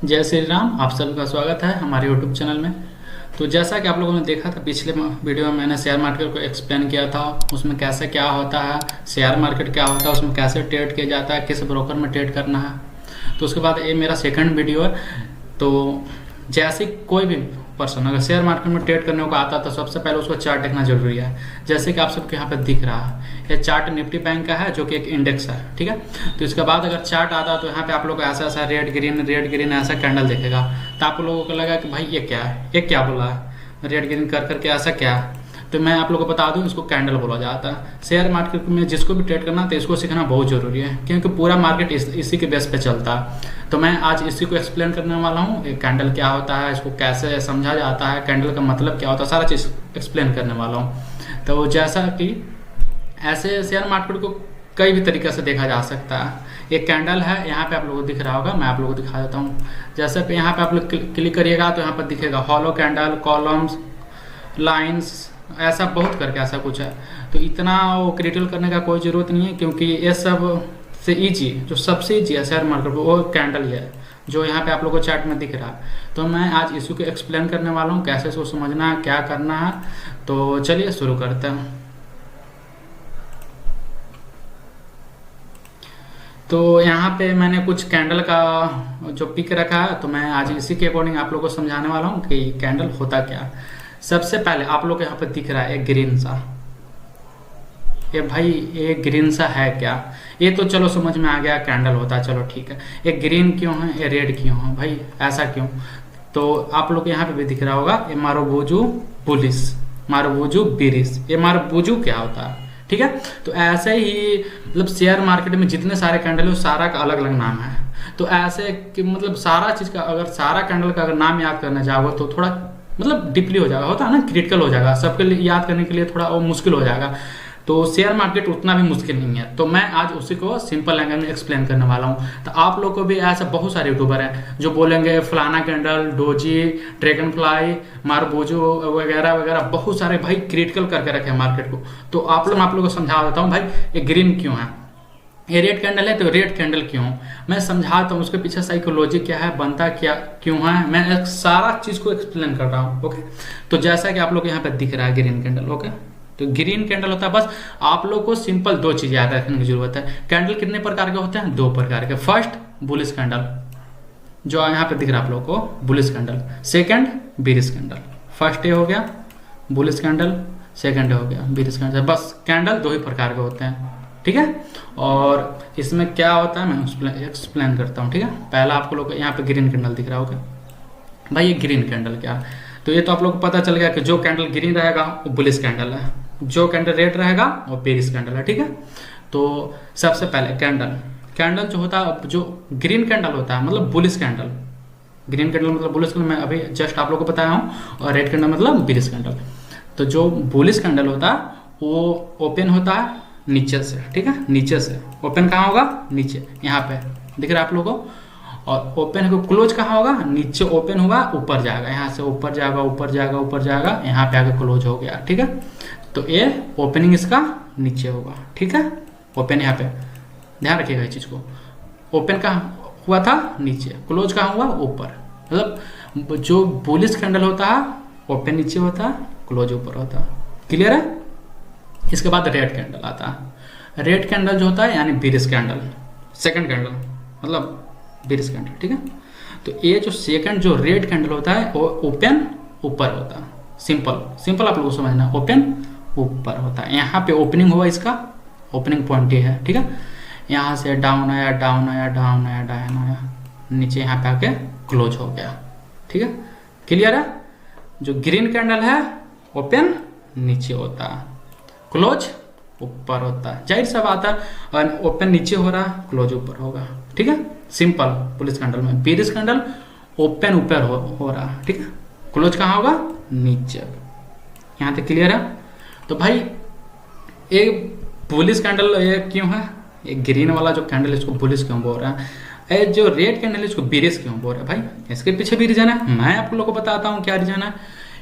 जय श्री राम। आप सभी का स्वागत है हमारे YouTube चैनल में। तो जैसा कि आप लोगों ने देखा था पिछले वीडियो में, मैंने शेयर मार्केट को एक्सप्लेन किया था। उसमें कैसे क्या होता है, शेयर मार्केट क्या होता है, उसमें कैसे ट्रेड किया जाता है, किस ब्रोकर में ट्रेड करना है। तो उसके बाद ये मेरा सेकंड वीडियो है। तो जैसे कोई भी पर्सन अगर शेयर मार्केट में ट्रेड करने को आता है तो सबसे पहले उसको चार्ट देखना जरूरी है। जैसे कि आप सबको यहाँ पे दिख रहा है, ये चार्ट निफ्टी बैंक का है जो कि एक इंडेक्स है, ठीक है। तो इसके बाद अगर चार्ट आता है तो यहाँ पे आप लोग को ऐसा ऐसा रेड ग्रीन ऐसा कैंडल दिखेगा। तो आप लोगों को लगा कि भाई ये क्या है, ये क्या बोला है, रेड ग्रीन कर करके ऐसा क्या है। तो मैं आप लोगों को बता दूं, इसको कैंडल बोला जाता है। शेयर मार्केट में जिसको भी ट्रेड करना तो इसको सीखना बहुत जरूरी है, क्योंकि पूरा मार्केट इसी के बेस पे चलता है। तो मैं आज इसी को एक्सप्लेन करने वाला हूँ। कैंडल क्या होता है, इसको कैसे समझा जाता है, कैंडल का मतलब क्या होता है, सारा चीज़ एक्सप्लेन करने वाला हूँ। तो जैसा कि ऐसे शेयर मार्केट को कई भी तरीके से देखा जा सकता है। एक कैंडल है, यहाँ पे आप लोगों को दिख रहा होगा, मैं आप लोगों को दिखा देता हूँ। जैसे पे यहाँ पे आप लोग क्लिक करिएगा तो यहाँ पर दिखेगा हॉलो कैंडल, कॉलम्स, लाइंस, ऐसा बहुत करके ऐसा कुछ है। तो इतना वो क्रिटिकल करने का कोई ज़रूरत नहीं है, क्योंकि ये सब से ईजी, जो सबसे ईजी है शेयर मार्केट वो कैंडल ही है, जो यहाँ पे आप लोगों को चार्ट में दिख रहा है। तो मैं आज इसी को एक्सप्लेन करने वाला हूँ, कैसे इसको समझना है, क्या करना है। तो चलिए शुरू करते हैं। तो यहाँ पे मैंने कुछ कैंडल का जो पिक रखा है, तो मैं आज इसी के अकॉर्डिंग आप लोगों को समझाने वाला हूँ कि कैंडल होता क्या है। सबसे पहले आप लोग को यहाँ पे दिख रहा है एक ग्रीन सा, ये भाई ये ग्रीन सा है क्या, ये तो चलो समझ में आ गया, कैंडल होता है, चलो ठीक है। ये ग्रीन क्यों है, ये रेड क्यों है भाई, ऐसा क्यों। तो आप लोग यहाँ पे भी दिख रहा होगा, ये मारुबुजु बुलिस, मारुबुजु बिरिस, ये मारुबुजु क्या होता है, ठीक है। तो ऐसे ही मतलब शेयर मार्केट में जितने सारे कैंडल है सारा का अलग अलग नाम है। तो ऐसे कि मतलब सारा चीज का अगर सारा कैंडल का अगर नाम याद करना चाहोगे तो थोड़ा मतलब डीपली हो जाएगा, होता है ना, क्रिटिकल हो जाएगा, सबके लिए याद करने के लिए थोड़ा वो मुश्किल हो जाएगा। तो शेयर मार्केट उतना भी मुश्किल नहीं है, तो मैं आज उसी को सिंपल लैंग्वेज में एक्सप्लेन करने वाला हूँ। तो आप लोग को भी ऐसा बहुत सारे यूट्यूबर हैं जो बोलेंगे फलाना कैंडल, डोजी, ड्रैगन फ्लाई, मारुबुजु वगैरह वगैरह, बहुत सारे भाई क्रिटिकल करके रखे हैं मार्केट को। तो आप लोग को समझा देता हूँ भाई ये ग्रीन क्यों है, ये रेड कैंडल है तो रेड कैंडल क्यों, मैं समझाता हूँ उसके पीछे साइकोलॉजी क्या है, बनता क्या क्यों है, मैं एक सारा चीज को एक्सप्लेन कर रहा हूँ। ओके, तो जैसा कि आप लोग यहाँ पे दिख रहा है ग्रीन कैंडल, ओके। तो ग्रीन कैंडल होता है, बस आप लोग को सिंपल दो चीज याद रखने की जरूरत है। कैंडल कितने प्रकार के होते हैं, दो प्रकार के। फर्स्ट बुलिश कैंडल, जो यहाँ पे दिख रहा है आप लोग को bullish candle. Second bearish candle. First ये हो गया बुलिश कैंडल, सेकंड हो गया बिरिश कैंडल। बस कैंडल दो ही प्रकार के होते हैं, ठीक है। और इसमें क्या होता है मैं एक्सप्लेन करता हूँ, ठीक है। पहला आपको लोग यहाँ पे ग्रीन कैंडल दिख रहा होगा, भाई ये ग्रीन कैंडल क्या है। तो ये तो आप लोग को पता चल गया कि जो कैंडल ग्रीन रहेगा वो बुलिश कैंडल है, जो कैंडल रेड रहेगा वो बेरिश कैंडल है, ठीक है। तो सबसे पहले कैंडल जो होता है, जो ग्रीन कैंडल होता है मतलब बुलिश कैंडल, ग्रीन कैंडल मतलब बुलिश कैंडल, मैं अभी जस्ट आप लोग को बताया हूँ, और रेड कैंडल मतलब बेरिश कैंडल। तो जो बुलिश कैंडल होता है वो ओपन होता है नीचे से, ठीक है, नीचे से। ओपन कहाँ होगा, नीचे, यहाँ पे दिख रहा है आप लोगों को। और ओपन को क्लोज कहाँ होगा, नीचे ओपन होगा, ऊपर जाएगा, यहाँ से ऊपर जाएगा, ऊपर जाएगा, ऊपर जाएगा, यहाँ पे आके क्लोज हो गया, ठीक है। तो ये ओपनिंग इसका नीचे होगा, ठीक है। ओपन यहाँ पे ध्यान रखिएगा इस चीज को, ओपन कहाँ हुआ था, नीचे, क्लोज कहाँ हुआ, ऊपर। मतलब जो बुलिश कैंडल होता है ओपन नीचे होता है, क्लोज ऊपर होता है, क्लियर है। इसके बाद रेड कैंडल आता है। रेड कैंडल जो होता है यानी बिरिश कैंडल, सेकंड कैंडल मतलब बिरिश कैंडल, ठीक है। तो ये जो सेकंड जो रेड कैंडल होता है वो ओपन ऊपर होता है, सिंपल आप लोगों को समझना, ओपन ऊपर होता है। यहाँ पे ओपनिंग हुआ, इसका ओपनिंग पॉइंट ये है, ठीक है। यहाँ से डाउन आया, डाउन आया, डाउन आया, डाउन आया, नीचे यहाँ पे आके क्लोज हो गया, ठीक है, क्लियर है। जो ग्रीन कैंडल है ओपन नीचे होता है, क्लोज ऊपर होता है, जाहिर सा बात है। और ओपन नीचे हो रहा है, क्लोज ऊपर होगा, ठीक है, सिंपल। बुलिश कैंडल में बिरिश कैंडल ओपन ऊपर हो रहा है, ठीक है, क्लोज कहाँ होगा, नीचे। यहाँ तक क्लियर है। तो भाई एक बुलिश कैंडल ये क्यों है, ये ग्रीन वाला जो कैंडल इसको बुलिश क्यों बोल रहा है, जो रेड कैंडल इसको बिरिश क्यों बोल रहा है, भाई इसके पीछे भी रीजन है, मैं आप लोगों को बताता हूँ क्या रीजन है।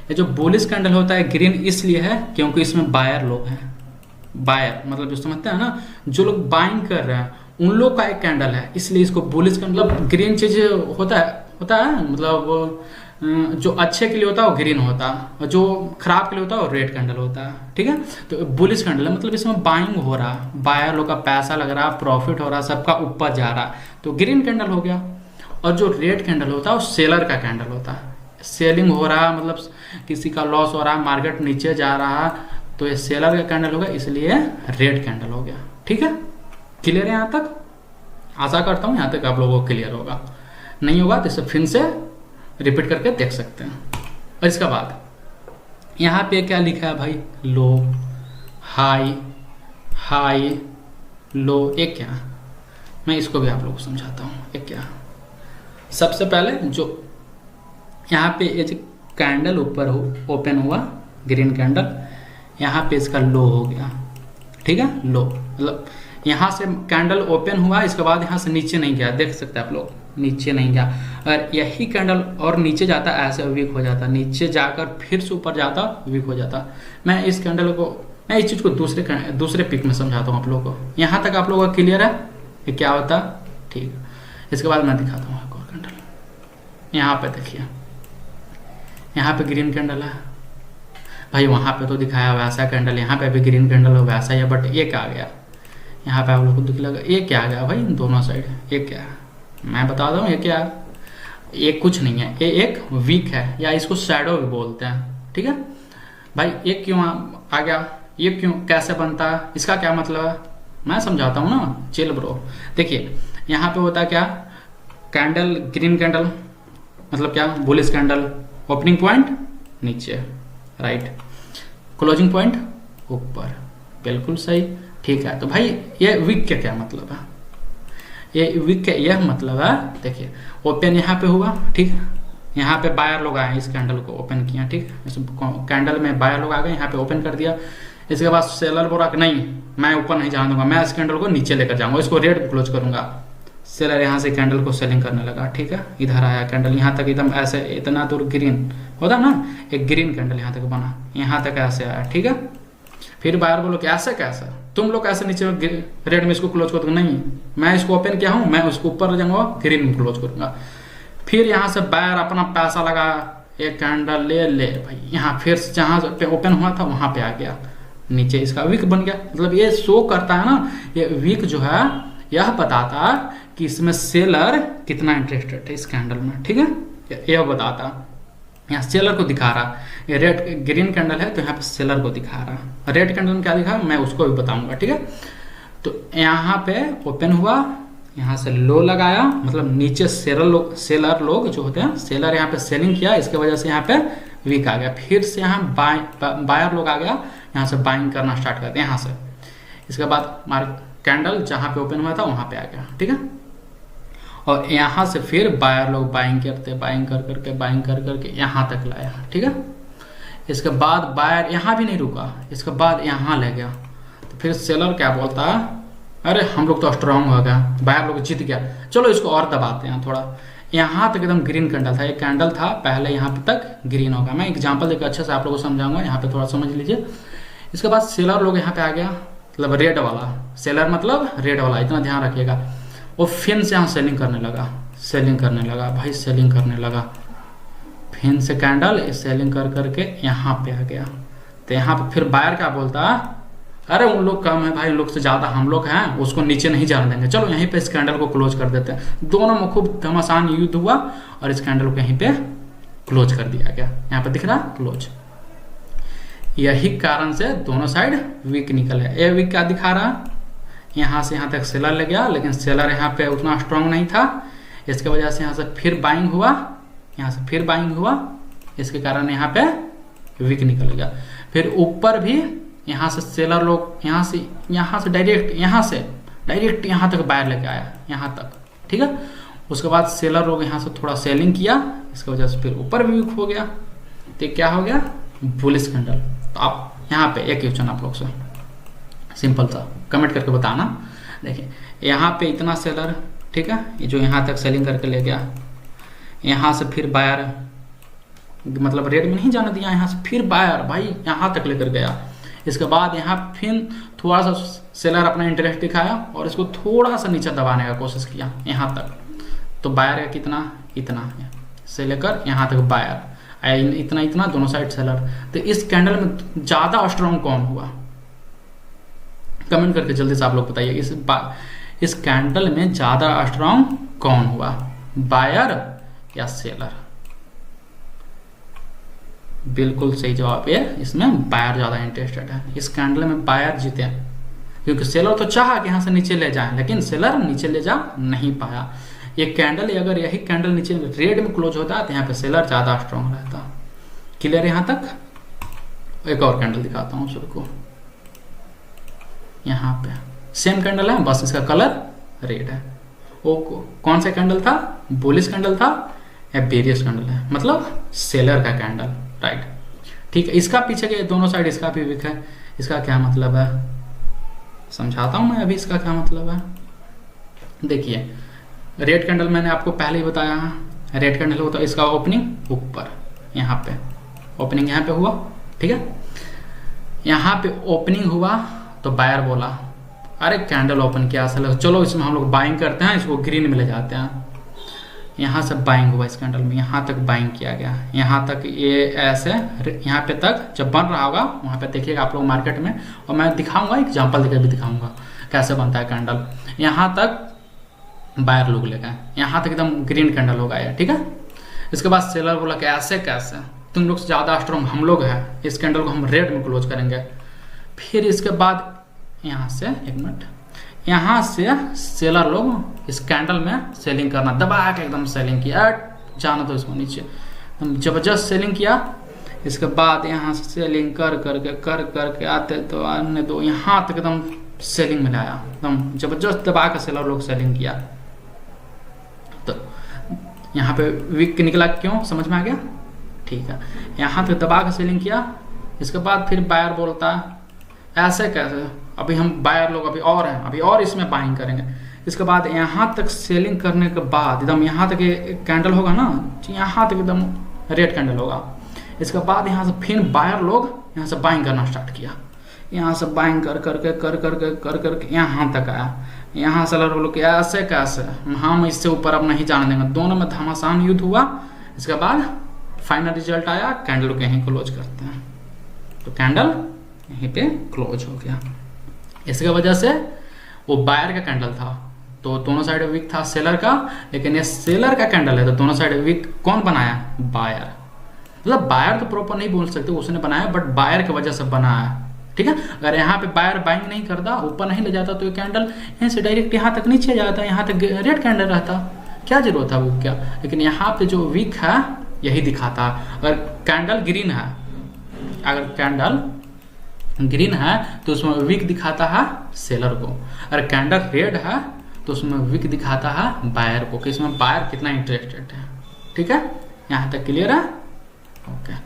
ये जो बुलिश कैंडल होता है ग्रीन इसलिए है क्योंकि इसमें बायर लोग हैं, बायर मतलब जो समझते हैं ना, जो लोग बाइंग कर रहे हैं उन लोग का एक कैंडल है, इसलिए इसको बुलिश का मतलब ग्रीन चीज होता है होता है, मतलब जो अच्छे के लिए होता है वो ग्रीन होता है, और जो खराब के लिए होता है वो रेड कैंडल होता है, ठीक है। तो बुलिश कैंडल है, मतलब इसमें बाइंग हो रहा, बायर लोग का पैसा लग रहा, प्रॉफिट हो रहा, सबका ऊपर जा रहा, तो ग्रीन कैंडल हो गया। और जो रेड कैंडल होता है वो सेलर का कैंडल होता है, सेलिंग हो रहा, मतलब किसी का लॉस हो रहा, मार्केट नीचे जा रहा, तो ये सेलर का कैंडल होगा, इसलिए रेड कैंडल हो गया, ठीक है। क्लियर है यहाँ तक? आशा करता हूँ यहाँ तक आप लोगों को क्लियर होगा। नहीं होगा तो इसे फिर से रिपीट करके देख सकते हैं। और इसके बाद यहाँ पे क्या लिखा है भाई, लो, हाई, हाई, लो, एक क्या, मैं इसको भी आप लोगों को समझाता हूँ। एक क्या, सबसे पहले जो यहाँ पे ये कैंडल ऊपर ओपन हुआ, ग्रीन कैंडल, यहाँ पे इसका लो हो गया, ठीक है। लो मतलब यहाँ से कैंडल ओपन हुआ, इसके बाद यहाँ से नीचे नहीं गया, देख सकते हैं आप लोग, नीचे नहीं गया। अगर यही कैंडल और नीचे जाता ऐसे वीक हो जाता, नीचे जाकर फिर से ऊपर जाता वीक हो जाता। मैं इस कैंडल को, मैं इस चीज़ को दूसरे पिक में समझाता हूँ आप लोगों को। यहाँ तक आप लोगों को क्लियर है कि क्या होता, ठीक। इसके बाद मैं दिखाता हूँ एक और कैंडल। यहाँ पे देखिए, यहाँ पे ग्रीन कैंडल है भाई, वहाँ पे तो दिखाया वैसा कैंडल, यहाँ पे भी ग्रीन कैंडल हो वैसा ही है, बट एक आ गया यहाँ पे आप लोग को दिख लगा, एक क्या आ गया भाई दोनों साइड। एक क्या, मैं बता दूँ ये क्या, एक कुछ नहीं है, ये एक वीक है, या इसको शैडो भी बोलते हैं, ठीक है भाई। एक क्यों आ गया, ये क्यों, कैसे बनता है, इसका क्या मतलब है, मैं समझाता हूँ ना, चिल ब्रो। देखिए यहाँ पे होता क्या, कैंडल ग्रीन कैंडल मतलब क्या, बुलिश कैंडल, ओपनिंग पॉइंट नीचे राइट, क्लोजिंग पॉइंट ऊपर, बिल्कुल सही, ठीक है। तो भाई ये वीक का क्या मतलब है, ये वीक का यह मतलब है, देखिए ओपन यहाँ पे हुआ, ठीक, यहाँ पे बायर लोग आए, इस कैंडल को ओपन किया, ठीक, इस कैंडल में बायर लोग आ गए, यहाँ पे ओपन कर दिया। इसके बाद सेलर बोला कि नहीं मैं ऊपर नहीं जाने दूंगा, मैं इस कैंडल को नीचे लेकर जाऊंगा, इसको रेड क्लोज करूंगा। सेलर यहाँ से कैंडल को सेलिंग करने लगा, ठीक है, इधर आया कैंडल यहाँ तक एकदम ऐसे, इतना दूर ग्रीन होता ना, एक ग्रीन कैंडल यहाँ तक बना, यहाँ तक ऐसे आया, ठीक है। फिर बायर बोलो कि ऐसे कैसे, तुम लोग ऐसे नीचे रेड में इसको क्लोज कर दूंगा, नहीं मैं इसको ओपन किया हूँ, मैं उसको ऊपर जाऊंगा, ग्रीन में क्लोज करूंगा। फिर यहाँ से बायर अपना पैसा लगा, एक कैंडल ले भाई, यहाँ फिर से जहाँ पे ओपन हुआ था वहां पे आ गया नीचे, इसका वीक बन गया। मतलब ये शो करता है ना, ये वीक जो है यह बताता कि इसमें सेलर कितना इंटरेस्टेड है इस कैंडल में, ठीक है, यह बताता। यहाँ सेलर को दिखा रहा, ये रेड ग्रीन कैंडल है तो यहाँ पे सेलर को दिखा रहा, रेड कैंडल में क्या दिखा मैं उसको भी बताऊंगा, ठीक है। तो यहाँ पे ओपन हुआ, यहाँ से लो लगाया, मतलब नीचे सेलर लोग जो होते हैं, सेलर यहाँ पे सेलिंग किया, इसके वजह से यहाँ पे वीक आ गया। फिर से यहाँ बायर लोग आ गया, यहाँ से बाइंग करना स्टार्ट करते हैं यहाँ से। इसके बाद कैंडल जहाँ पे ओपन हुआ था वहां पे आ गया, ठीक है। और यहाँ से फिर बायर लोग बाइंग करते, बाइंग कर करके यहाँ तक लाया, ठीक है। इसके बाद बायर यहाँ भी नहीं रुका, इसके बाद यहाँ ले गया, तो फिर सेलर क्या बोलता है, अरे हम लोग तो स्ट्रांग हो गया, बायर लोग जीत गया, चलो इसको और दबाते हैं थोड़ा। यहाँ तक एकदम ग्रीन कैंडल था, एक कैंडल था पहले, यहाँ पे तक ग्रीन होगा। मैं एग्जांपल देकर अच्छे से आप लोगों को समझाऊंगा, यहाँ पे थोड़ा समझ लीजिए। इसके बाद सेलर लोग यहाँ पे आ गया, मतलब रेड वाला, सेलर मतलब रेड वाला, इतना ध्यान रखिएगा। वो फिर से यहाँ सेलिंग करने लगा भाई, सेलिंग करने लगा, फिर से कैंडल सेलिंग कर करके यहाँ पे आ गया। तो यहाँ पे फिर बायर क्या बोलता, अरे उन लोग कम है भाई, लोग से ज्यादा हम लोग हैं, उसको नीचे नहीं जाने देंगे, चलो यहीं पे इस कैंडल को क्लोज कर देते हैं। दोनों में खूब घमासान युद्ध हुआ और इस कैंडल को यहीं पे क्लोज कर दिया गया। यहाँ पे दिख रहा क्लोज। यही कारण से दोनों साइड वीक निकल गया। ये वीक क्या दिखा रहा, यहाँ से यहाँ तक सेलर ले गया, लेकिन सेलर यहाँ पे उतना स्ट्रांग नहीं था, इसके वजह से यहाँ से फिर बाइंग हुआ, यहाँ से फिर बाइंग हुआ, इसके कारण यहाँ पे वीक निकल गया। फिर ऊपर भी यहाँ से सेलर लोग यहाँ से डायरेक्ट यहाँ तक बायर लेके आया, यहाँ तक, ठीक है। उसके बाद सेलर लोग यहाँ से थोड़ा सेलिंग किया, इसकी वजह से फिर ऊपर भी वीक हो गया। तो क्या हो गया, बुलिश कैंडल। तो आप यहाँ पे एक क्वेश्चन आप लोग से सिंपल सा कमेंट करके बताना। देखिए यहाँ पे इतना सेलर, ठीक है, ये जो यहाँ तक सेलिंग करके ले गया, यहाँ से फिर बायर, मतलब रेड में नहीं जाने दिया, यहाँ से फिर बायर भाई यहाँ तक लेकर गया। इसके बाद यहाँ फिर थोड़ा सा सेलर अपना इंटरेस्ट दिखाया और इसको थोड़ा सा नीचे दबाने का कोशिश किया यहाँ तक। तो बायर का कितना, इतना है, से लेकर यहाँ तक बायर, इतना इतना दोनों साइड सेलर। तो इस कैंडल में ज़्यादा स्ट्रॉन्ग कौन हुआ? कमेंट करके जल्दी से आप लोग बताइए, इस कैंडल में ज़्यादा स्ट्रॉन्ग कौन हुआ, बायर या सेलर? बिल्कुल सही जवाब है, इसमें बायर ज़्यादा इंटरेस्टेड है। इस कैंडल में बायर जीते, क्योंकि सेलर तो चाहा कि यहाँ से नीचे ले जाए, लेकिन सेलर नीचे ले जा नहीं पाया। ये कैंडल, अगर यही कैंडल नीचे रेड में क्लोज होता है तो यहाँ पे सेलर ज़्यादा स्ट्रॉन्ग रहता। क्लियर यहाँ तक? एक और कैंडल दिखाता हूँ सबको। यहाँ पे सेम कैंडल है, बस इसका कलर रेड है। वो कौन सा कैंडल था? बुलिश कैंडल था या बेरियस कैंडल है, मतलब सेलर का कैंडल, राइट। ठीक है, इसका पीछे के दोनों साइड इसका भी वीक है। इसका क्या मतलब है समझाता हूं मैं अभी, इसका क्या मतलब है। देखिए, रेड कैंडल मैंने आपको पहले ही बताया, रेड कैंडल होता है इसका ओपनिंग ऊपर, यहाँ पे ओपनिंग यहाँ पे हुआ, ठीक है। यहाँ पे ओपनिंग हुआ तो बायर बोला अरे कैंडल ओपन किया असल, चलो इसमें हम लोग बाइंग करते हैं, इसको ग्रीन में ले जाते हैं। यहाँ से बाइंग हुआ इस कैंडल में, यहाँ तक बाइंग किया गया, यहाँ तक ये ऐसे, यहाँ पे तक जब बन रहा होगा वहाँ पे देखिएगा आप लोग मार्केट में, और मैं दिखाऊंगा एग्जांपल देकर भी दिखाऊंगा कैसे बनता है कैंडल। यहाँ तक बायर लोग ले गए, यहाँ तक एकदम ग्रीन कैंडल हो गया, ठीक है। इसके बाद सेलर बोला कि ऐसे कैसे, तुम लोग से ज़्यादा स्ट्रॉन्ग हम लोग हैं, इस कैंडल को हम रेड में क्लोज करेंगे। फिर इसके बाद यहाँ से, एक मिनट, यहाँ से सेलर लोग इस कैंडल में सेलिंग करना, दबा के एकदम सेलिंग किया, जाना तो इसको नीचे, जबरदस्त सेलिंग किया। इसके बाद यहाँ से सेलिंग कर करके आते तो आने दो, यहाँ तक एकदम सेलिंग में लाया, एकदम जबरदस्त दबा के सेलर लोग सेलिंग किया। तो यहाँ पे वीक निकला, क्यों, समझ में आ गया? ठीक है, यहाँ तक दबा के सेलिंग किया। इसके बाद फिर बायर बोलता है ऐसे कैसे, अभी हम बायर लोग अभी और हैं, अभी और इसमें बाइंग करेंगे। इसके बाद यहाँ तक सेलिंग करने के बाद एकदम यहाँ तक कैंडल होगा ना, यहाँ तक एकदम रेड कैंडल होगा। इसके बाद यहाँ से फिर बायर लोग यहाँ से बाइंग करना स्टार्ट किया, यहाँ से बाइंग कर करके यहाँ तक आया। यहाँ से लोग ऐसे कैसे, हम इससे ऊपर अब नहीं जाने देंगे। दोनों में घमासान युद्ध हुआ। इसके बाद फाइनल रिजल्ट आया, कैंडल को यहीं क्लोज करते हैं, तो कैंडल यहीं पे क्लोज हो गया। इसके वजह से वो बायर का कैंडल था तो दोनों साइड वीक था सेलर का, लेकिन ये सेलर का कैंडल है तो दोनों साइड वीक कौन बनाया? बायर। मतलब बायर तो प्रॉपर नहीं बोल सकते उसने बनाया, बट बायर की वजह से बनाया, ठीक है। अगर यहाँ पे बायर बाइंग नहीं करता, ऊपर नहीं ले जाता, तो ये कैंडल यहीं से डायरेक्ट यहाँ तक नीचे जाता, यहाँ तक रेड कैंडल रहता, क्या जरूरत था वो क्या। लेकिन यहाँ पे जो वीक है यही दिखाता। अगर कैंडल ग्रीन है, अगर कैंडल ग्रीन है तो उसमें वीक दिखाता है सेलर को, अगर कैंडल रेड है तो उसमें वीक दिखाता है बायर को, कि इसमें बायर कितना इंटरेस्टेड है, ठीक है। यहाँ तक क्लियर है? ओके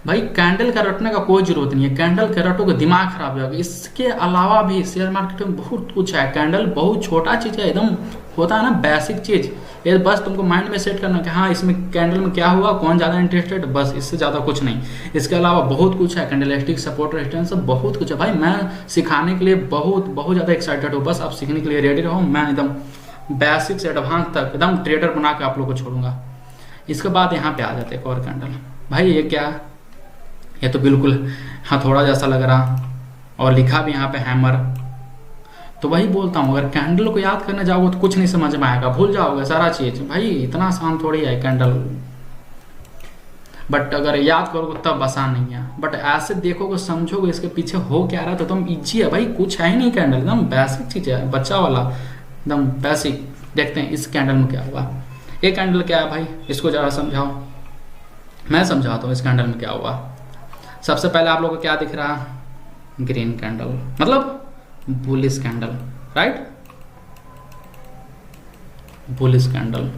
भाई, कैंडल का रटने का कोई जरूरत नहीं है, कैंडल के रटोगे दिमाग खराब हो जाएगा। इसके अलावा भी शेयर मार्केट में बहुत कुछ है। कैंडल बहुत छोटा चीज है, एकदम होता है ना बेसिक चीज, ये बस तुमको माइंड में सेट करना कि हाँ इसमें कैंडल में क्या हुआ, कौन ज़्यादा इंटरेस्टेड, बस इससे ज़्यादा कुछ नहीं। इसके अलावा बहुत कुछ है, कैंडलस्टिक, सपोर्ट, रेजिस्टेंस, बहुत कुछ है भाई। मैं सिखाने के लिए बहुत ज़्यादा एक्साइटेड हूँ, बस आप सीखने के लिए रेडी रहो। मैं एकदम बेसिक से एडवांस तक एकदम ट्रेडर बना के आप लोग को छोड़ूंगा। इसके बाद यहाँ पे आ जाते एक और कैंडल। भाई ये क्या, ये तो बिल्कुल हथौड़ा जैसा लग रहा, और लिखा भी यहाँ पे हैमर। तो वही बोलता हूँ, अगर कैंडल को याद करने जाओगे तो कुछ नहीं समझ में आएगा, भूल जाओगे सारा चीज। भाई इतना आसान थोड़ी है कैंडल, बट अगर याद करोगे तब आसान नहीं है। बट ऐसे देखोगे, समझोगे इसके पीछे हो क्या रहा है, तो एकदम इजी है भाई, कुछ है ही नहीं। कैंडल एकदम बेसिक चीज है, बच्चा वाला एकदम बेसिक। देखते हैं इस कैंडल में क्या हुआ। ये कैंडल क्या है भाई, इसको जरा समझाओ। मैं समझाता हूँ इस कैंडल में क्या हुआ। सबसे पहले आप लोगों को क्या दिख रहा, ग्रीन कैंडल, मतलब bullish candle, right, bullish candle.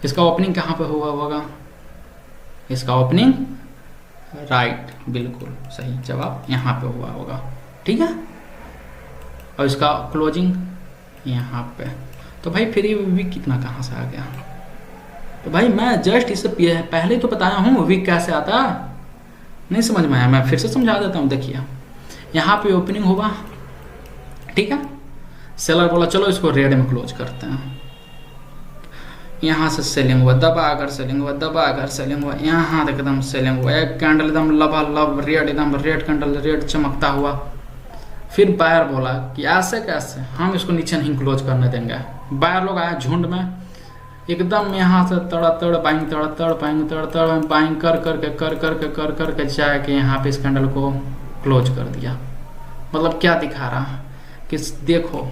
इसका ओपनिंग कहाँ पे हुआ होगा, इसका ओपनिंग राइट, बिल्कुल सही जवाब, यहाँ पे हुआ होगा, ठीक है। और इसका क्लोजिंग यहाँ पे। तो भाई फिर ये वीक कितना कहाँ से आ गया। तो भाई मैं जस्ट इससे पहले तो बताया हूँ वीक कैसे आता, नहीं समझ में आया, मैं फिर से समझा देता हूँ। देखिए यहाँ पे ओपनिंग हुआ, ठीक है, सेलर बोला चलो इसको रेड में क्लोज करते हैं। यहाँ से सेलिंग हुआ, दबा कर सेलिंग हुआ, दबा कर सेलिंग हुआ, यहाँ तक एकदम सेलिंग हुआ, एक कैंडल एकदम लबालब रेड, एकदम रेड कैंडल, रेड चमकता हुआ। फिर बायर बोला कि ऐसे कैसे, हम इसको नीचे नहीं क्लोज करने देंगे। बायर लोग आए झुंड में, एकदम यहाँ से तड़ बाइंग तड़ बाइंग कर के जाके यहाँ पे इस कैंडल को क्लोज कर दिया। मतलब क्या दिखा रहा कि देखो,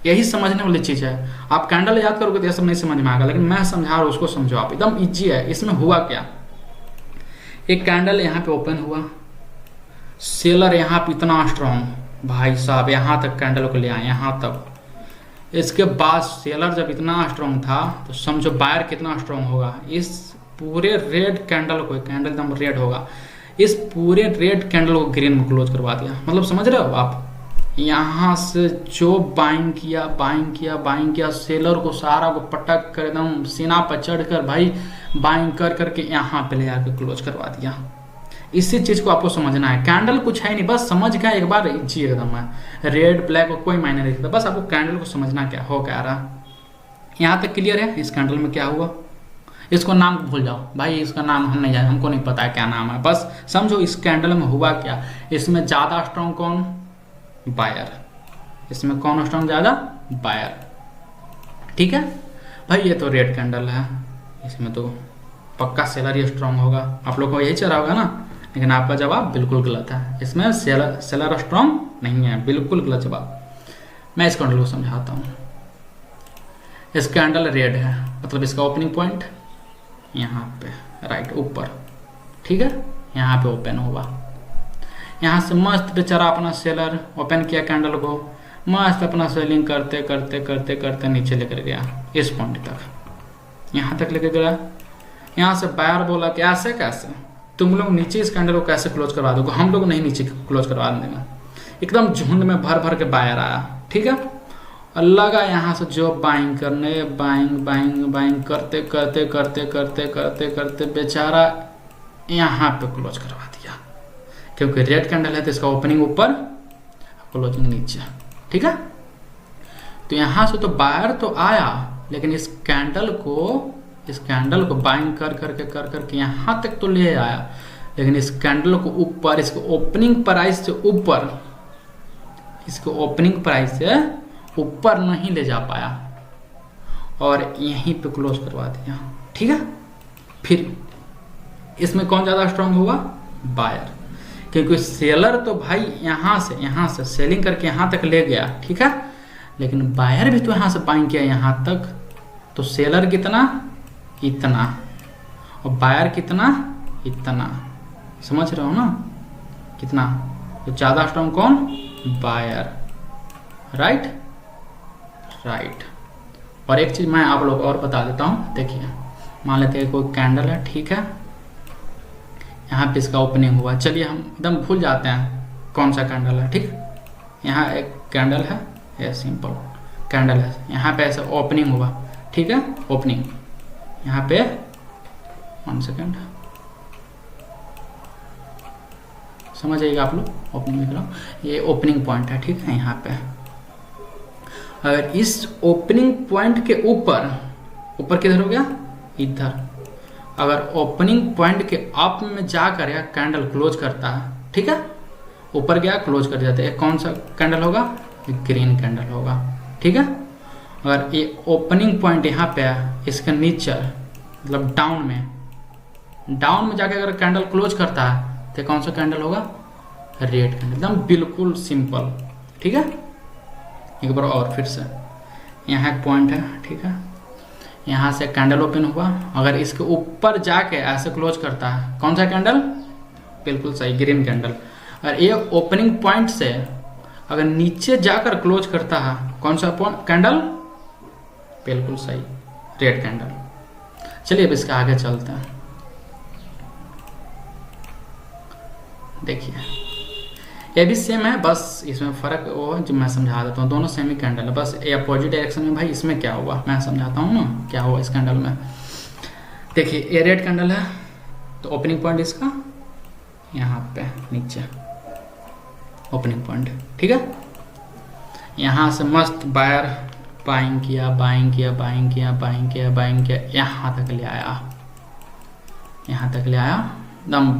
यही समझने वाली चीज है। आप कैंडल याद करोगे तो यह सब नहीं समझ में आएगा, लेकिन मैं समझा रहा हूँ, उसको समझो आप, एकदम इजी है। इसमें हुआ क्या, एक कैंडल यहाँ पे ओपन हुआ, सेलर यहाँ पे इतना स्ट्रॉन्ग, भाई साहब यहाँ तक कैंडल को ले आए, यहाँ तक। इसके बाद सेलर जब इतना स्ट्रॉन्ग था तो समझो बायर कितना स्ट्रॉन्ग होगा। इस पूरे रेड कैंडल को, कैंडल एकदम रेड होगा, इस पूरे रेड कैंडल को ग्रीन में क्लोज करवा दिया। मतलब समझ रहे हो आप, यहाँ से जो बाइंग किया सेलर को सारा को पटक कर एकदम सीना पर चढ़कर भाई बाइंग करके यहाँ पे ले आकर क्लोज करवा दिया। इसी चीज को आपको समझना है। कैंडल कुछ है नहीं, बस समझ गया एक बार, जी एकदम है। रेड ब्लैक को कोई मायने नहीं रखता, बस आपको कैंडल को समझना क्या हो क्या रहा। यहाँ तक क्लियर है। इस कैंडल में क्या हुआ, इसको नाम भूल जाओ भाई, इसका नाम हम नहीं जाने, हमको नहीं पता है क्या नाम है, बस समझो इस कैंडल में हुआ क्या। इसमें ज्यादा स्ट्रॉन्ग कौन, बायर। इसमें कौन स्ट्रॉन्ग ज्यादा, बायर। ठीक है भाई, ये तो रेड कैंडल है, इसमें तो पक्का सेलर ही स्ट्रॉन्ग होगा। आप लोग को यही चला होगा ना, लेकिन आपका जवाब बिल्कुल गलत है। इसमें सेलर स्ट्रॉन्ग नहीं है, बिल्कुल गलत जवाब। मैं इस कैंडल को समझाता हूँ। इस कैंडल रेड है, मतलब इसका ओपनिंग पॉइंट यहाँ पे राइट ऊपर, ठीक है, यहाँ पे ओपन हुआ। यहाँ से मस्त बेचारा अपना सेलर ओपन किया कैंडल को, मस्त अपना सेलिंग करते नीचे लेकर गया इस पॉइंट तक, यहाँ तक लेकर गया। यहाँ से बायर बोला कि ऐसे कैसे तुम लोग नीचे इस कैंडल को कैसे क्लोज करवा दोगे, हम लोग नहीं नीचे क्लोज करवा देंगे। एकदम झुंड में भर के बायर आया, ठीक है, और लगा यहाँ से जो बाइंग करने, बाइंग करते बेचारा यहाँ पे क्लोज करवा दिया। क्योंकि रेड कैंडल है तो इसका ओपनिंग ऊपर, क्लोजिंग नीचे, ठीक है। तो यहाँ से तो बायर तो आया, लेकिन इस कैंडल को बाइंग करके यहाँ तक तो ले आया, लेकिन इस कैंडल को ऊपर, इसको ओपनिंग प्राइस से ऊपर नहीं ले जा पाया और यहीं पे क्लोज करवा दिया, ठीक है। फिर इसमें कौन ज्यादा स्ट्रांग हुआ, बायर, क्योंकि सेलर तो भाई यहाँ से सेलिंग करके यहाँ तक ले गया, ठीक है, लेकिन बायर भी तो यहाँ से बाइंग किया यहाँ तक, तो सेलर कितना, इतना, और बायर कितना, इतना। समझ रहे हो ना, कितना, तो ज्यादा स्ट्रांग कौन, बायर, राइट। और एक चीज मैं आप लोग और बता देता हूँ। देखिए, मान लेते हैं कोई कैंडल है, ठीक है, यहाँ पे इसका ओपनिंग हुआ, चलिए हम एकदम भूल जाते हैं कौन सा कैंडल है, ठीक। यहाँ एक कैंडल है, ये सिंपल कैंडल है, यहाँ पे ऐसा ओपनिंग हुआ, ठीक है, ओपनिंग यहाँ पे 1 सेकेंड, समझ आइएगा आप लोग, ओपनिंग लिख रहा हूँ, ये ओपनिंग पॉइंट है, ठीक है। यहाँ पे अगर इस ओपनिंग पॉइंट के ऊपर किधर हो गया, इधर, अगर ओपनिंग पॉइंट के अप में जाकर यह कैंडल क्लोज करता है, ठीक है, ऊपर गया क्लोज कर जाता है, कौन सा कैंडल होगा, ग्रीन कैंडल होगा, ठीक है। अगर ये ओपनिंग पॉइंट यहाँ पे है, इसके नीचे मतलब डाउन में जाकर अगर कैंडल क्लोज करता है तो कौन सा कैंडल होगा, रेड कैंडल, एकदम बिल्कुल सिंपल, ठीक है। एक बार और फिर से, यहाँ एक पॉइंट है, ठीक है, यहाँ से कैंडल ओपन हुआ, अगर इसके ऊपर जाके ऐसे क्लोज करता है, कौन सा कैंडल, बिल्कुल सही, ग्रीन कैंडल। और ये ओपनिंग पॉइंट से अगर नीचे जाकर क्लोज करता है, कौन सा कैंडल, बिल्कुल सही, रेड कैंडल। चलिए अब इसके आगे चलते हैं। देखिए, ये भी सेम है, बस इसमें फर्क वो है जो मैं समझा देता हूँ, दोनों सेम ही कैंडल है, बस ये अपोजिट डायरेक्शन में। भाई इसमें क्या हुआ मैं समझाता हूँ ना, क्या हुआ इस कैंडल में। देखिए, ये रेड कैंडल है, तो ओपनिंग पॉइंट इसका यहाँ पे नीचे ओपनिंग पॉइंट, ठीक है। यहाँ से मस्त बायर बाइंग किया, बाइंग किया, बाइंग किया, बाइंग किया, बाइंग किया, यहाँ तक ले आया, यहाँ तक ले आया, एकदम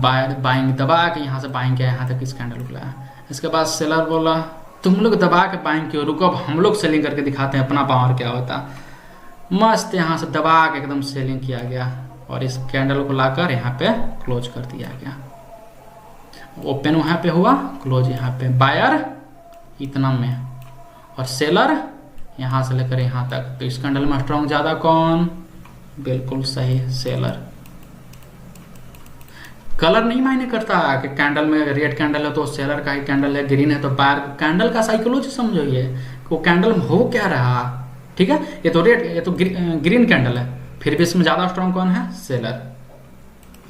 बाइंग दबा के यहाँ से बाइंग किया, यहाँ तक इस कैंडल को लाया। इसके बाद सेलर बोला तुम लोग दबा के बाइंग क्यों, रुको अब हम लोग सेलिंग करके दिखाते हैं अपना पावर क्या होता। मस्त यहाँ से दबा के एकदम सेलिंग किया गया और इस कैंडल को लाकर यहाँ पे क्लोज कर दिया गया। ओपन यहाँ पे हुआ, क्लोज यहाँ पे, बायर इतना में और सेलर यहाँ से लेकर यहाँ तक। तो इस कैंडल में स्ट्रॉन्ग ज्यादा कौन, बिल्कुल सही सेलर। कलर नहीं मायने करता कि कैंडल में रेड कैंडल है तो सेलर का ही कैंडल है, ग्रीन है तो बायर। कैंडल का साइकोलॉजी समझो, ये वो कैंडल में हो क्या रहा, ठीक है। ये तो रेड, ये तो ग्रीन कैंडल है, फिर भी इसमें ज्यादा स्ट्रॉन्ग कौन है, सेलर।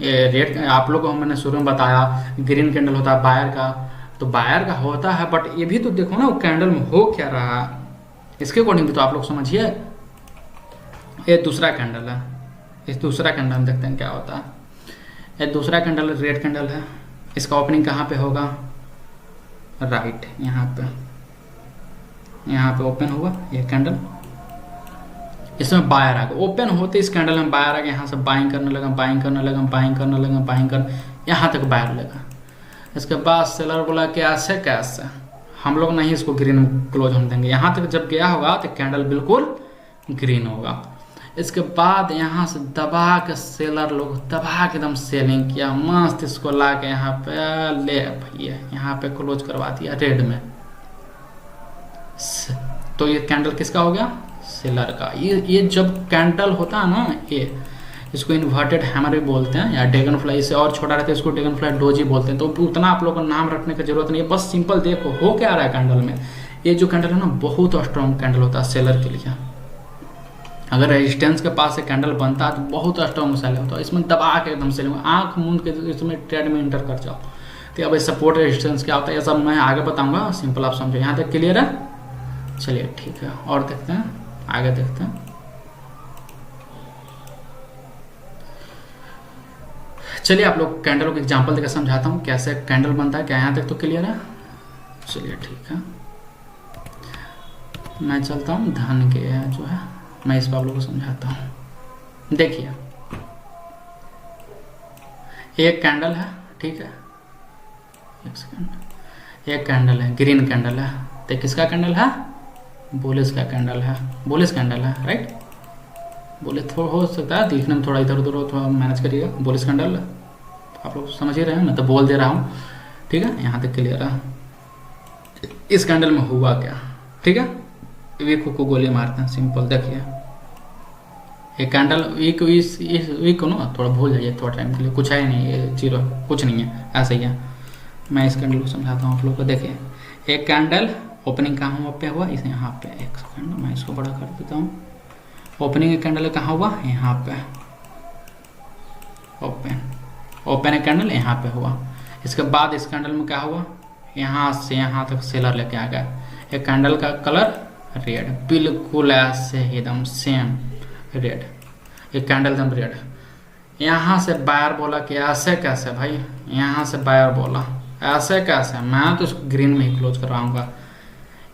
ये रेड आप लोगों को मैंने शुरू में बताया ग्रीन कैंडल होता है बायर का, तो बायर का होता है, बट ये भी तो देखो ना वो कैंडल में हो क्या रहा, इसके अकॉर्डिंग भी तो आप लोग समझिए। ये दूसरा कैंडल है, इस दूसरा कैंडल में देखते हैं क्या होता है। ये दूसरा कैंडल रेड कैंडल है, इसका ओपनिंग कहाँ पे होगा, राइट यहाँ पे, यहाँ पे ओपन हुआ ये कैंडल, इसमें बायर आ गया। ओपन होते इस कैंडल में बायर आ गया, यहाँ से बाइंग करने लगा, बाइंग करने लगा, बाइंग करने लगा, बाइंग कर यहाँ तक बायर लगा। इसके बाद सेलर बोला कि ऐसे कैसे, हम लोग नहीं इसको ग्रीन क्लोज होने देंगे। यहाँ तक जब गया होगा तो कैंडल बिल्कुल ग्रीन होगा। इसके बाद यहाँ से दबा के सेलर लोग दबा के एकदम सेलिंग किया, मस्त इसको ला के यहाँ पे ले भैया यहाँ पे क्लोज करवा दिया रेड में। तो ये कैंडल किसका हो गया, सेलर का। ये जब कैंडल होता है ना, ये इसको इन्वर्टेड हैमर भी बोलते हैं या ड्रैगन फ्लाई, इससे और छोटा रहता है इसको ड्रैगन फ्लाई डोजी बोलते हैं। तो उतना आप लोगों को नाम रखने की जरूरत नहीं है, बस सिंपल देखो हो क्या रहा है कैंडल में। ये जो कैंडल है ना बहुत स्ट्रॉन्ग कैंडल होता है सेलर के लिए। अगर रेजिस्टेंस के पास से कैंडल बनता है तो बहुत स्ट्रॉन्ग सेल होता है। इसमें दबा के एकदम सेलिंग, आंख मूंद के इसमें ट्रेड में इंटर कर जाओ। तो अब सपोर्ट रेजिस्टेंस क्या होता है ये सब मैं आगे बताऊंगा, सिंपल आप समझो। यहाँ तक क्लियर है, चलिए ठीक है और देखते हैं, आगे देखते हैं। चलिए आप लोग कैंडल को एग्जांपल देकर समझाता हूँ कैसे कैंडल बनता है। क्या यहाँ तक तो क्लियर है, चलिए ठीक है। मैं चलता हूँ धन के जो है, मैं इस पर आप लोगों को समझाता हूँ। देखिए एक कैंडल है, ठीक है, एक सेकंड, एक कैंडल है ग्रीन कैंडल है। तो किसका कैंडल है, बुलिश का कैंडल है, बुलिश कैंडल है, राइट। बुलिश थोड़ा हो सकता है दिखने में थोड़ा इधर उधर हो, थोड़ा मैनेज करिएगा। बुलिश कैंडल आप लोग समझ ही रहे हैं, मैं तो बोल दे रहा हूँ, ठीक है। यहाँ तक क्लियर है। इस कैंडल में हुआ क्या, ठीक है, वीक को गोली मारते हैं, सिंपल। देखिए ये कैंडल वीक, इस वीक को ना थोड़ा भूल जाइए थोड़ा टाइम के लिए, कुछ है नहीं, ये जीरो कुछ नहीं है, ऐसा ही है। मैं इस कैंडल को समझाता हूँ आप लोग को। देखिए एक कैंडल ओपनिंग कहाँ पे हुआ, इसे यहाँ पे, एक सेकंड मैं इसको बड़ा कर देता हूँ। ओपनिंग कैंडल कहाँ हुआ, यहाँ पे ओपन एक कैंडल यहाँ पे हुआ। इसके बाद इस कैंडल में क्या हुआ, यहाँ से यहाँ तक सेलर लेके आ गया। एक कैंडल का कलर रेड, बिल्कुल ऐसे एकदम सेम रेड, एक कैंडल एकदम रेड। यहाँ से बायर बोला कि ऐसे कैसे भाई, यहाँ से बायर बोला ऐसे कैसे, मैं तो इसको ग्रीन में ही क्लोज करवाऊंगा।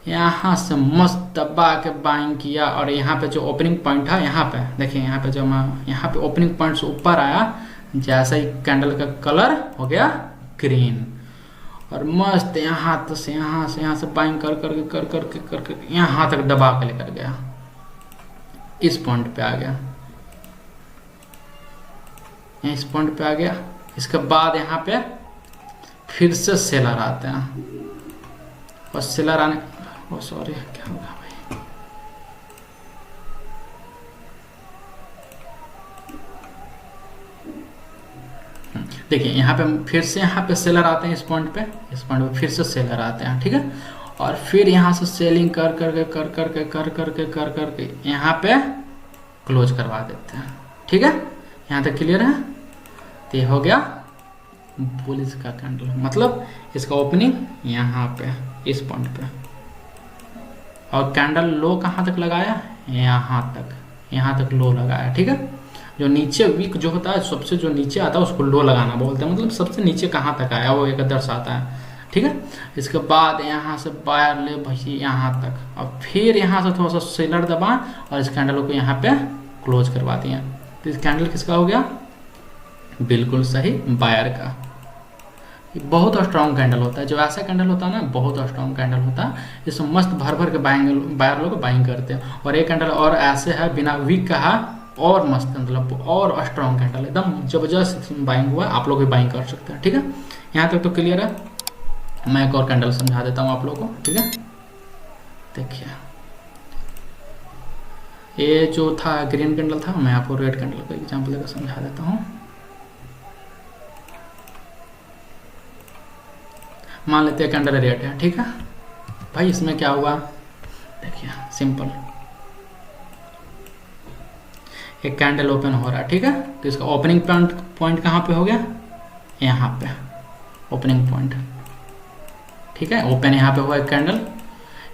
यहाँ से मस्त दबा के बाइंग किया और यहाँ पे जो ओपनिंग पॉइंट है, यहाँ पे देखिए, यहाँ पे जो मैं यहाँ पे ओपनिंग पॉइंट से ऊपर आया, जैसे ही कैंडल का कलर हो गया ग्रीन और मस्त यहाँ से बाइंग कर यहाँ तक दबा के लेकर गया, इस पॉइंट पे आ गया, इस पॉइंट पे आ गया। इसके बाद यहाँ पे फिर से सेलर आते हैं और सेलर आने, ओ सॉरी क्या होगा भाई, देखिए यहाँ पे फिर से यहाँ पे सेलर आते हैं, इस पॉइंट पे फिर से सेलर आते हैं, ठीक है। और फिर यहाँ से सेलिंग कर करके यहाँ पे क्लोज करवा देते हैं, ठीक है। यहाँ तक क्लियर है। तो ये हो गया बुलिश का कैंडल, मतलब इसका ओपनिंग यहाँ पे इस पॉइंट पे, और कैंडल लो कहाँ तक लगाया, यहाँ तक लो लगाया, ठीक है। जो नीचे वीक जो होता है, सबसे जो नीचे आता है उसको लो लगाना बोलते हैं, मतलब सबसे नीचे कहाँ तक आया वो एक दर्शाता है। ठीक है। इसके बाद यहाँ से बायर ले भैया यहाँ तक, और फिर यहाँ से थोड़ा सा सेलर दबा और इस कैंडल को यहाँ पे क्लोज करवा दिया। तो इस कैंडल किसका हो गया? बिल्कुल सही, बायर का। बहुत स्ट्रॉन्ग कैंडल होता है, जो ऐसा कैंडल होता है ना बहुत स्ट्रॉन्ग कैंडल होता है, इसमें मस्त भर भर के बायर लोग बाइंग करते हैं। और एक कैंडल और ऐसे है बिना वीक का है और मस्त, मतलब और स्ट्रॉन्ग कैंडल, एकदम जबरदस्त बाइंग हुआ है, आप लोग भी बाइंग कर सकते हैं। ठीक है, यहाँ तक तो क्लियर है। मैं एक और कैंडल समझा देता हूँ आप लोगों को। ठीक है, देखिए ये जो था ग्रीन कैंडल था, मैं आपको रेड कैंडल का एग्जाम्पल देकर समझा देता हूँ। मान लेते हैं कैंडल रेड है, ठीक है भाई। इसमें क्या हुआ देखिए, सिंपल, एक कैंडल ओपन हो रहा है, ठीक है। तो इसका ओपनिंग पॉइंट कहाँ पे हो गया? यहाँ पे ओपनिंग पॉइंट, ठीक है। ओपन यहाँ पे हुआ एक कैंडल।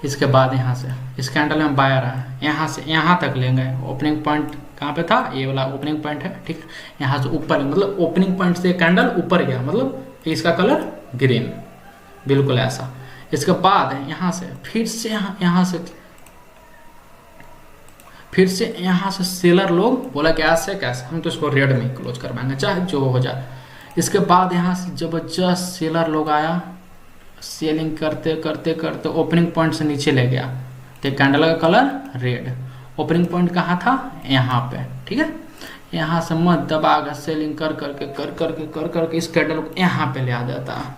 इसके बाद यहाँ से इस कैंडल में बायर है, यहाँ से यहाँ तक लेंगे। ओपनिंग पॉइंट कहाँ पे था? ये वाला ओपनिंग पॉइंट है, ठीक है। यहाँ से ऊपर, मतलब ओपनिंग पॉइंट से कैंडल ऊपर गया, मतलब इसका कलर ग्रीन, बिल्कुल ऐसा। इसके बाद यहाँ से फिर से यहाँ से सेलर लोग बोला कि ऐसे कैसे, हम तो इसको रेड में क्लोज करवाएंगे चाहे जो हो जाए। इसके बाद यहाँ से जबरदस्त सेलर लोग आया, सेलिंग करते करते करते ओपनिंग पॉइंट से नीचे ले गया। तो कैंडल का कलर रेड, ओपनिंग पॉइंट कहाँ था? यहाँ पे, ठीक है। यहाँ से मत दबा कर सेलिंग कर करके इस कैंडल को यहाँ पे ले आ जाता।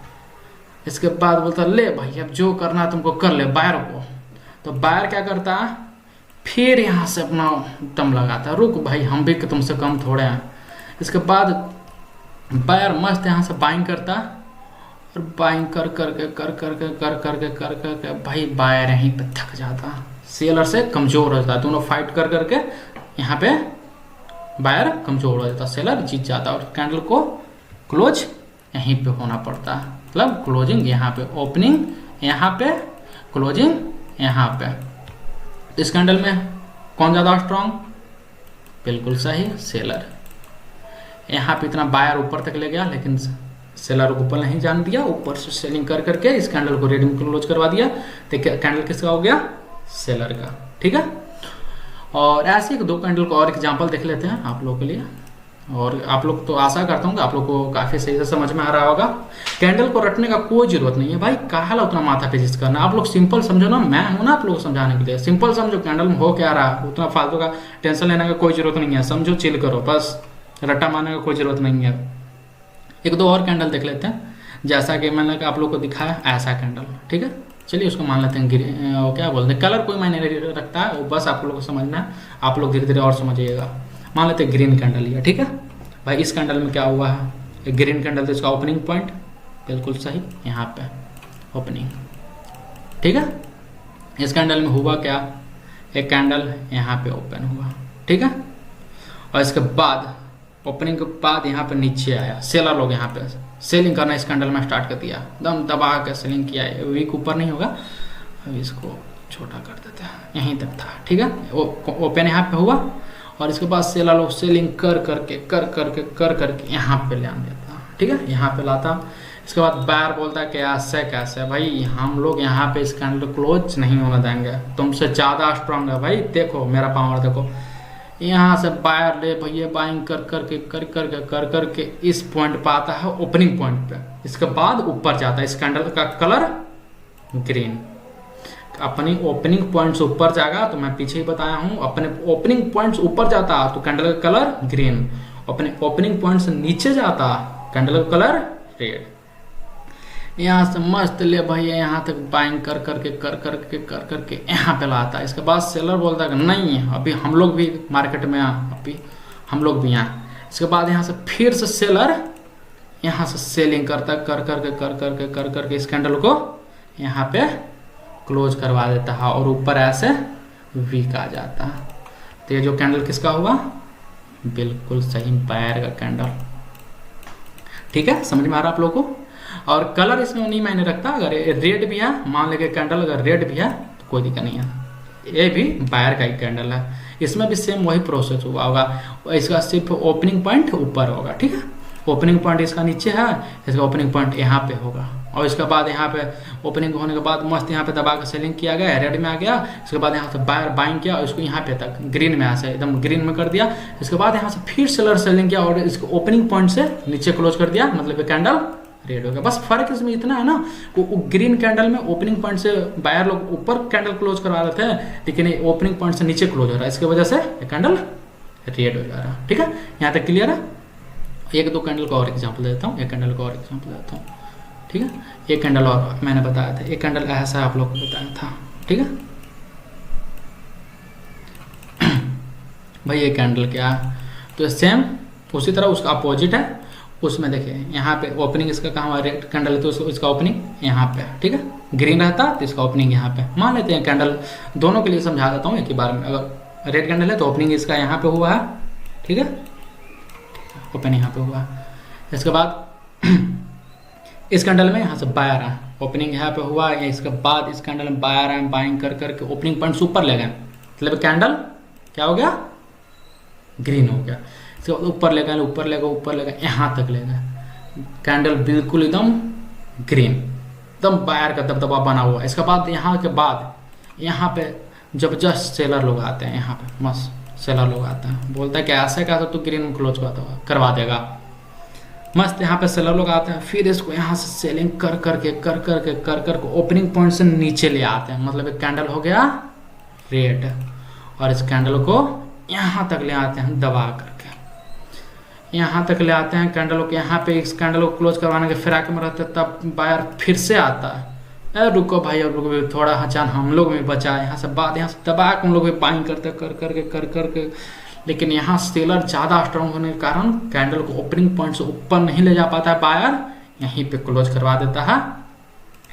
इसके बाद बोलता ले भाई अब जो करना तुमको कर ले बायर को। तो बायर क्या करता? फिर यहाँ से अपना दम लगाता, रुक भाई हम भी तुमसे कम थोड़े हैं। इसके बाद बायर मस्त यहाँ से बाइंग करता, और बाइंग कर करके भाई बायर यहीं पे थक जाता, सेलर से कमजोर हो जाता। दोनों फाइट कर करके यहाँ पे बायर कमजोर हो जाता, सेलर जीत जाता, और कैंडल को क्लोज यहीं पे होना पड़ता। मतलब क्लोजिंग यहाँ पे, ओपनिंग यहाँ पे, क्लोजिंग यहाँ पे। इस कैंडल में कौन ज़्यादा स्ट्रॉन्ग? बिल्कुल सही, सेलर। यहाँ पे इतना बायर ऊपर तक ले गया, लेकिन सेलर को ऊपर नहीं जान दिया, ऊपर से सेलिंग कर करके इस कैंडल को रेड में क्लोज करवा दिया। तो कैंडल किसका हो गया? सेलर का, ठीक है। और ऐसे एक दो कैंडल को और एग्जांपल देख लेते हैं आप लोगों के लिए। और आप लोग तो आशा करता हूँ कि आप लोग को काफ़ी सही से समझ में आ रहा होगा। कैंडल को रटने का कोई जरूरत नहीं है भाई, काहला उतना माथा पे जिस करना। आप लोग सिंपल समझो ना, मैं हूँ ना आप लोग को समझाने के लिए। सिंपल समझो कैंडल में हो क्या रहा, उतना फालतू का टेंशन लेने का कोई जरूरत नहीं है। समझो, चिल करो, बस रट्टा मारने का कोई जरूरत नहीं है। एक दो और कैंडल देख लेते हैं, जैसा कि मैंने आप लोग को दिखाया ऐसा कैंडल, ठीक है। चलिए उसको मान लेते हैं क्या बोलते हैं, कलर कोई मायने नहीं रखता है, वो बस आप लोग को समझना है। आप लोग धीरे धीरे और समझिएगा। मान लेते हैं ग्रीन कैंडल लिया, ठीक है भाई। इस कैंडल में क्या हुआ है? एक ग्रीन कैंडल, तो इसका ओपनिंग पॉइंट बिल्कुल सही यहाँ पे ओपनिंग, ठीक है। इस कैंडल में हुआ क्या? एक कैंडल यहाँ पे ओपन हुआ, ठीक है। और इसके बाद ओपनिंग के बाद यहाँ पे नीचे आया, सेलर लोग यहाँ पे सेलिंग करना इस कैंडल में स्टार्ट कर दिया, दम दबा के सेलिंग किया। वीक ऊपर नहीं होगा, अब इसको छोटा कर देते हैं, यहीं तक था, ठीक है। ओपन यहाँ पे हुआ, और इसके बाद सेलर लोग सेलिंग कर करके यहाँ पे ले आ देता, ठीक है, यहाँ पे लाता। इसके बाद बायर बोलता है कि ऐसे कैसे भाई, हम लोग यहाँ पे इस कैंडल क्लोज नहीं होने देंगे, तुमसे ज़्यादा स्ट्रांग है भाई, देखो मेरा पावर देखो। यहाँ से बायर ले भैया, बाइंग कर करके इस पॉइंट पे आता है, ओपनिंग पॉइंट पे। इसके बाद ऊपर जाता है, इस कैंडल का कलर ग्रीन। अपनी ओपनिंग पॉइंट से ऊपर जाएगा, तो मैं पीछे ही बताया हूँ, अपने ओपनिंग पॉइंट से ऊपर जाता तो कैंडल का कलर ग्रीन, अपने ओपनिंग पॉइंट से नीचे जाता कैंडल का कलर रेड। यहाँ से मस्त ले भैया, यहाँ तक बाइंग कर करके यहाँ पे लाता है। इसके बाद सेलर बोलता है कि नहीं अभी हम लोग भी मार्केट में अभी हम लोग भी यहाँ। इसके बाद यहाँ से फिर से सेलर यहाँ से सेलिंग करता कर करके इस कैंडल को यहाँ पे क्लोज करवा देता है, और ऊपर ऐसे वीक आ जाता है। तो ये जो कैंडल किसका हुआ? बिल्कुल सही, बायर का कैंडल, ठीक है। समझ में आ रहा आप लोगों को? और कलर इसमें नहीं मायने रखता, अगर रेड भी है, मान लेके कैंडल अगर रेड भी है तो कोई दिक्कत नहीं है, ये भी बायर का ही कैंडल है। इसमें भी सेम वही प्रोसेस हुआ होगा, इसका सिर्फ ओपनिंग पॉइंट ऊपर होगा, ठीक है। ओपनिंग पॉइंट इसका नीचे है, इसका ओपनिंग पॉइंट यहाँ पे होगा, और इसके बाद यहाँ पे ओपनिंग होने के बाद मस्त यहाँ पे दबा के सेलिंग किया गया, रेड में आ गया। इसके बाद यहाँ से बायर बाइंग किया और इसको यहाँ पे तक ग्रीन में ऐसे एकदम ग्रीन में कर दिया। इसके बाद यहाँ से फिर सेलर सेलिंग किया और इसको ओपनिंग पॉइंट से नीचे क्लोज कर दिया, मतलब ये कैंडल रेड हो गया। बस फर्क इसमें इतना है ना, वो ग्रीन कैंडल में ओपनिंग पॉइंट से बायर लोग ऊपर कैंडल क्लोज करवा रहे थे, लेकिन ये ओपनिंग पॉइंट से नीचे क्लोज हो रहा है, इसकी वजह से ये कैंडल रेड हो जा रहा है। ठीक है, यहाँ तक क्लियर है। एक दो कैंडल का और एग्जाम्पल देता हूँ, एक कैंडल का और एग्जाम्पल देता हूँ। ठीक है, एक कैंडल और मैंने बताया था, एक कैंडल ऐसा आप लोग को बताया था। ठीक है भाई, ये कैंडल क्या है, तो सेम उसी तरह उसका अपोजिट है। उसमें देखिए यहाँ पे ओपनिंग इसका कहाँ हुआ, रेड कैंडल है तो इसका ओपनिंग यहाँ पे। ठीक है, ग्रीन रहता तो इसका ओपनिंग यहाँ पे। मान लेते हैं कैंडल दोनों के लिए समझा देता हूँ एक ही बार में। अगर रेड कैंडल है तो ओपनिंग इसका यहाँ पे हुआ है। ठीक है, ओपन यहाँ पे हुआ है। इसके बाद इस कैंडल में यहाँ से बायर है, ओपनिंग यहाँ पे हुआ है। इसके बाद इस कैंडल में बायर है, बाइंग कर करके ओपनिंग पॉइंट ऊपर ले गए, मतलब कैंडल क्या हो गया, ग्रीन हो गया। इसके बाद ऊपर ले गए, ऊपर ले गए, ऊपर ले गए, यहाँ तक ले गए, कैंडल बिल्कुल एकदम ग्रीन, एकदम बायर का दबदबा बना हुआ। इसके बाद यहाँ के बाद यहाँ पे जबरदस्त सेलर लोग आते हैं, यहाँ पे मस्त सेलर लोग आते हैं, बोलता है कि ऐसे का तो ग्रीन में क्लोज करवा देगा, मस्त। यहाँ पे सेलर लोग आते हैं, फिर इसको यहाँ से सेलिंग कर करके ओपनिंग पॉइंट से नीचे ले आते हैं, मतलब एक कैंडल हो गया रेड, और इस कैंडल को यहाँ तक ले आते हैं दबा करके, यहाँ तक ले आते हैं कैंडल को। यहाँ पे इस कैंडल को क्लोज करवाने के फिराक में रहते, तब बायर फिर से आता है, अरे रुको भाई, अब लोग भी थोड़ा हचान हम लोग भी बचा, यहाँ से बात यहाँ से दबा के हम लोग भी बाइंग करते कर करके, लेकिन यहाँ सेलर ज़्यादा स्ट्रॉन्ग होने के कारण कैंडल को ओपनिंग पॉइंट से ऊपर नहीं ले जा पाता है बायर, यहीं पे क्लोज करवा देता है।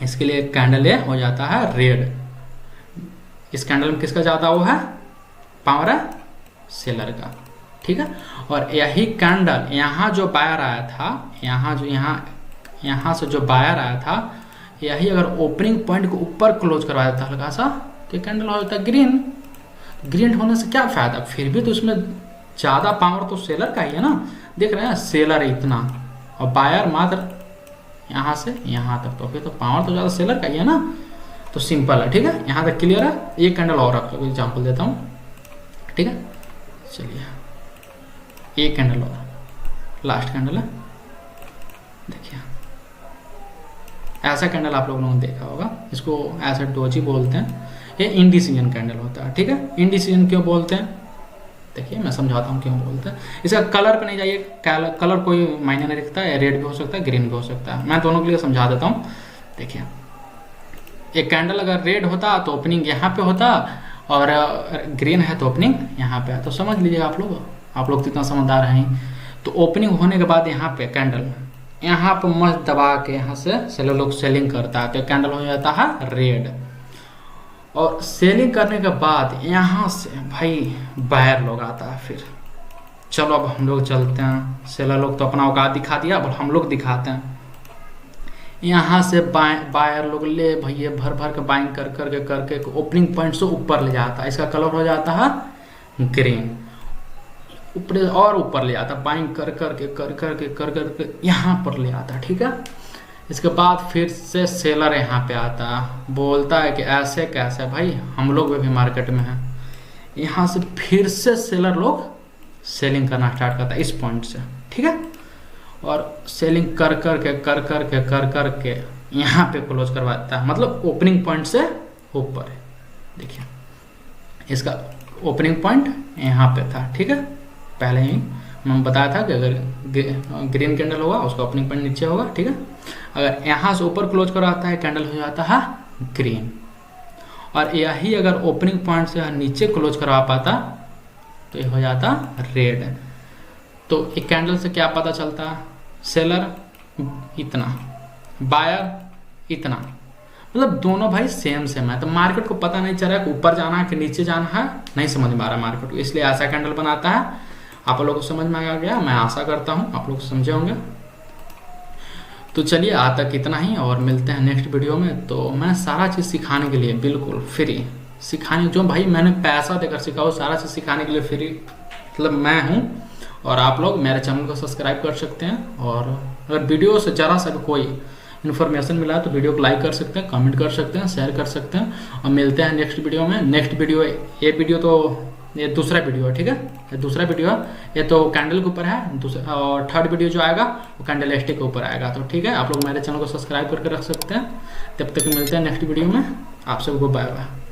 इसके लिए कैंडल ये हो जाता है रेड। इस कैंडल में किसका ज़्यादा वो है, पावर है, सेलर का। ठीक है, और यही कैंडल यहाँ जो बायर आया था, यहाँ से जो बायर आया था, यही अगर ओपनिंग पॉइंट को ऊपर क्लोज करवा देता हल्का सा, तो कैंडल हो जाता ग्रीन। ग्रीन होने से क्या फायदा, फिर भी तो उसमें ज़्यादा पावर तो सेलर का ही है ना। देख रहे हैं सेलर इतना और बायर मात्र यहाँ से यहाँ तक, तो फिर तो पावर तो ज़्यादा सेलर का ही है ना। तो सिंपल है। ठीक है, यहाँ तक क्लियर है। एक कैंडल और आपको एग्जाम्पल देता हूँ। ठीक है, चलिए एक कैंडल और, लास्ट कैंडल है, देखिए ऐसा कैंडल आप लोगों ने देखा होगा, इसको ऐसा डोजी बोलते हैं, ये इंडिसीजन कैंडल होता है। ठीक है, इंडिसीजन क्यों बोलते हैं, देखिए मैं समझाता हूँ क्यों बोलते हैं। इसका कलर पे नहीं जाइए, कलर कोई मायने नहीं रखता है, रेड भी हो सकता है, ग्रीन भी हो सकता है, मैं दोनों के लिए समझा देता हूँ। देखिए एक कैंडल अगर रेड होता तो ओपनिंग यहाँ पे होता, और ग्रीन है तो ओपनिंग यहाँ पे है, तो समझ लीजिएगा आप लोग तो इतना समझदार हैं। तो ओपनिंग होने के बाद यहाँ पे कैंडल यहाँ पे मस्त दबा के यहाँ से सेलर लोग सेलिंग करता है, तो कैंडल हो जाता है रेड। और सेलिंग करने के बाद यहाँ से भाई बायर लोग आता है, फिर चलो अब हम लोग चलते हैं, सेलर लोग तो अपना औकात दिखा दिया, अब हम लोग दिखाते हैं। यहाँ से बायर लोग ले भैया भर भर के बाइंग कर करके ओपनिंग पॉइंट से ऊपर ले जाता है, इसका कलर हो जाता है ग्रीन, ऊपर और ऊपर ले जाता है, बाइंग कर करके यहाँ पर ले आता है। ठीक है, इसके बाद फिर से सेलर यहाँ पे आता है, बोलता है कि ऐसे कैसे भाई, हम लोग भी मार्केट में हैं। यहाँ से फिर से सेलर लोग सेलिंग करना स्टार्ट करता है इस पॉइंट से। ठीक है, और सेलिंग कर करके यहाँ पे क्लोज करवाता है, मतलब ओपनिंग पॉइंट से ऊपर है। देखिए इसका ओपनिंग पॉइंट यहाँ पे था। ठीक है, पहले ही मैंने बताया था कि अगर ग्रीन कैंडल होगा उसका ओपनिंग पॉइंट नीचे होगा। ठीक है, अगर यहाँ से ऊपर क्लोज करवाता है कैंडल हो जाता है ग्रीन, और यही अगर ओपनिंग पॉइंट से नीचे क्लोज करवा पाता तो ये हो जाता रेड। तो एक कैंडल से क्या पता चलता, सेलर इतना, बायर इतना, मतलब दोनों भाई सेम है। तो मार्केट को पता नहीं चल रहा है कि ऊपर जाना है कि नीचे जाना है, नहीं समझ में आ रहा मार्केट को, इसलिए ऐसा कैंडल बनाता है। आप लोगों को समझ में आ गया, मैं आशा करता हूँ आप लोग समझे होंगे। तो चलिए आज तक इतना ही, और मिलते हैं नेक्स्ट वीडियो में। तो मैं सारा चीज़ सिखाने के लिए बिल्कुल फ्री, सिखाने जो भाई मैंने पैसा देकर सिखाओ, सारा चीज़ सिखाने के लिए फ्री, मतलब मैं हूँ। और आप लोग मेरे चैनल को सब्सक्राइब कर सकते हैं, और अगर वीडियो से ज़रा सा भी कोई इन्फॉर्मेशन मिला है तो वीडियो को लाइक कर सकते हैं, कमेंट कर सकते हैं, शेयर कर सकते हैं। और मिलते हैं नेक्स्ट वीडियो में। नेक्स्ट वीडियो, ये वीडियो तो ये दूसरा वीडियो है, ठीक है, ये दूसरा वीडियो है, ये तो कैंडल के ऊपर है दूसरा, और थर्ड वीडियो जो आएगा वो कैंडल स्टिक के ऊपर आएगा। तो ठीक है, आप लोग मेरे चैनल को सब्सक्राइब करके रख सकते हैं। तब तक मिलते हैं नेक्स्ट वीडियो में। आप सबको बाय बाय।